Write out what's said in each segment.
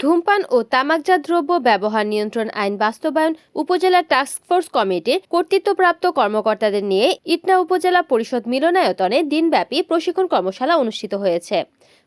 ধূমপান ও তামাকজাত দ্রব্য ব্যবহার নিয়ন্ত্রণ আইন বাস্তবায়ন উপজেলা টাস্কফোর্স কমিটির কর্তৃত্বপ্রাপ্ত কর্মকর্তাদের নিয়ে ইটনা উপজেলা পরিষদ মিলনায়তনে দিনব্যাপী প্রশিক্ষণ কর্মশালা অনুষ্ঠিত হয়েছে।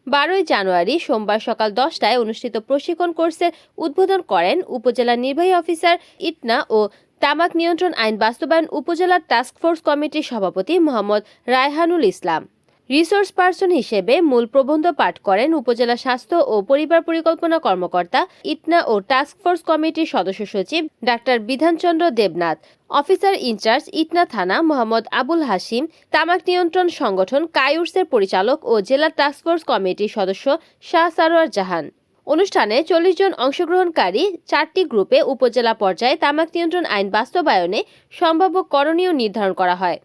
12 জানুয়ারি সোমবার সকাল 10টায় অনুষ্ঠিত প্রশিক্ষণ কোর্সের উদ্বোধন করেন উপজেলা নির্বাহী অফিসার ইটনা ও তামাক নিয়ন্ত্রণ আইন বাস্তবায়ন উপজেলা টাস্কফোর্স কমিটির সভাপতি মোহাম্মদ রায়হানুল ইসলাম। রিসোর্স পার্সন হিসেবে মূল প্রবন্ধ পাঠ করেন উপজেলা স্বাস্থ্য ও পরিবার পরিকল্পনা কর্মকর্তা ইটনা ও টাস্কফোর্স কমিটির সদস্য সচিব doctor Bidhanchandra Debnath, officer in charge Itna থানা মোহাম্মদ আবুল হাশিম, তামাক নিয়ন্ত্রণ সংগঠন কায়ুর্সের পরিচালক ও জেলা টাস্কফোর্স কমিটির সদস্য শাহ সারোয়ার জাহান। অনুষ্ঠানে 40 জন অংশগ্রহণকারী 4টি গ্রুপে উপজেলা পর্যায়ে তামাক নিয়ন্ত্রণ আইন বাস্তবায়নে সম্ভাব্য করণীয় নির্ধারণ করা হয়।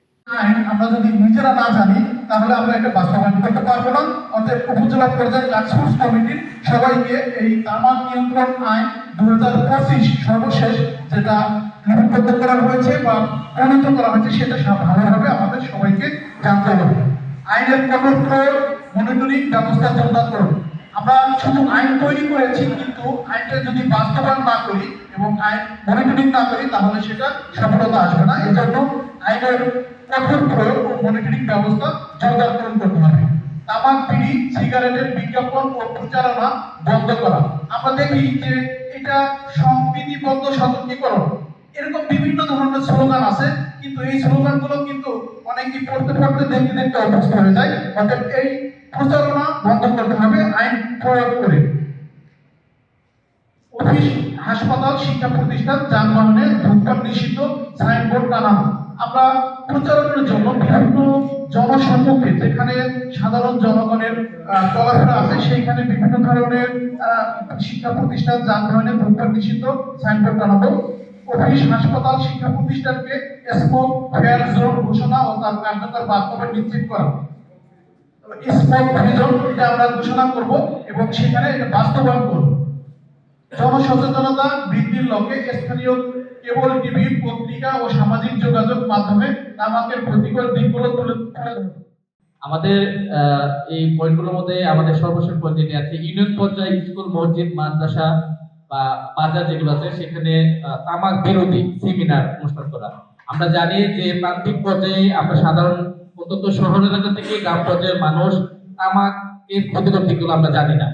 আমরা যদি নিজেরা না জানি তাহলে আমরা এটা বাস্তবায়ন করতে পারবো না। অতএব উপজেলা পর্যায়ে টাস্কফোর্স কমিটির সবাইকে এই তামাক নিয়ন্ত্রণ আইন 2025 সর্বশেষ যেটা লিপিবদ্ধ করা হয়েছে বা প্রণীত করা হয়েছে সেটা ভালোভাবে আমাদের সবাইকে জানতে হবে। আইনের কঠোর প্রয়োগ, মনিটরিং ব্যবস্থা জোরদার করুন। আমরা শুধু আইন তৈরি করেছি, কিন্তু আইনটা যদি বাস্তবায়ন না করি এবং আইন মনিটরিং না করি তাহলে সেটা সফলতা আসবে না। এজন্য আইনের কঠোর প্রয়োগ ও মনিটরিং ব্যবস্থা জোরদার করতে হবে। তামাক, বিড়ি, সিগারেটের বিজ্ঞাপন ও প্রচারণা বন্ধ করা। আমরা দেখি যে এটা সংবিধিবদ্ধ সতর্কীকরণ, এরকম বিভিন্ন ধরনের স্লোগান আছে, কিন্তু এই স্লোগানগুলো কিন্তু অনেকে পড়তে পড়তে দেখতে দেখতে অভ্যস্ত হয়ে যায়। অর্থাৎ এই প্রচারণা বন্ধ করতে হবে আইন প্রয়োগ করে। অফিস, হাসপাতাল, শিক্ষা প্রতিষ্ঠান, যানবাহনে ধূমপান নিষিদ্ধ সাইনবোর্ড টানানো। আমরা প্রচারণের জন্য বিভিন্ন জনসম্মুখে যেখানে সাধারণ জনগণের চলাফেরা আছে সেইখানে বিভিন্ন ধরনের শিক্ষা প্রতিষ্ঠান, যানবাহনে ধূমপান নিষিদ্ধ সাইনবোর্ড টানাবো। অফিস, হাসপাতাল, শিক্ষা প্রতিষ্ঠানকে স্মোক ফেয়ার জোন ঘোষণা ও তার কার্যকর বাস্তবায়ন নিশ্চিত করা। স্মোক ফ্রি জোন এটা আমরা ঘোষণা করব এবং সেখানে এটা বাস্তবায়ন করব। জনসচেতনতা বৃদ্ধির লক্ষ্যে স্থানীয় কেবল টিভি, পত্রিকা ও সামাজিক যোগাযোগ মাধ্যমে তামাকের ক্ষতিকর দিকগুলো তুলে ধরবে। আমাদের এই পয়েন্টগুলোর মধ্যে আমাদের সর্বশেষ পর্যায়ে আছে ইউনিয়ন পর্যায়ে স্কুল, মসজিদ, মাদ্রাসা বা বাজার যেগুলো আছে সেখানে তামাক বিরোধী সেমিনার অনুষ্ঠান করা। আমরা জানি যে প্রান্তিক পর্যায়ে আমরা সাধারণ অন্তত শহর এলাকা থেকে গ্রাম পর্যায়ের মানুষ তামাকের ক্ষতিকর দিকগুলো আমরা জানি না।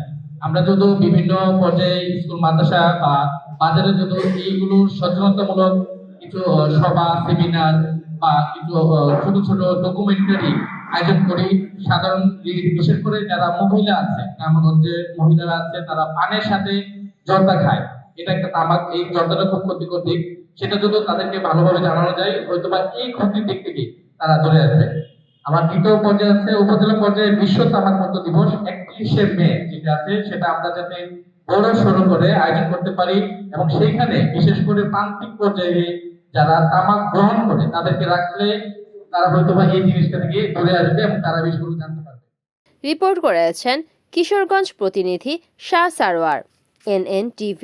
আমরা যদি বিভিন্ন পর্যায়ে স্কুল, মাদ্রাসা বা বাজারে যদি এইগুলোর সচেতনতামূলক কিছু সভা, সেমিনার বা কিছু ছোট ছোট ডকুমেন্টারি আয়োজন করি, সাধারণ বিশেষ করে যারা মহিলা আছে, গ্রামগঞ্জে মহিলারা আছে, তারা পানের সাথে জর্দা খায়, এটা একটা তামাক, এই জর্দাটা খুব ক্ষতিকর দিক, সেটা যদি তাদেরকে ভালোভাবে জানানো যায় হয়তোবা এই ক্ষতির দিক থেকে তারা দূরে আসবে। আমার দ্বিতীয় পর্যায়ে আছে উপজেলা পর্যায়ে বিশ্ব তামাক মুক্ত দিবস 31শে মে যেটা আছে সেটা আমরা যাতে বড় সড়ো করে আয়োজন করতে পারি এবং সেইখানে বিশেষ করে প্রান্তিক পর্যায়ে যারা তামাক গ্রহণ করে তাদেরকে রাখলে তারা হয়তোবা এই জিনিসটা থেকে দূরে আসবে এবং তারা বিষয়গুলো জানতে পারবে। রিপোর্ট করেছেন কিশোরগঞ্জ প্রতিনিধি শাহ সারোয়ার, NNTV।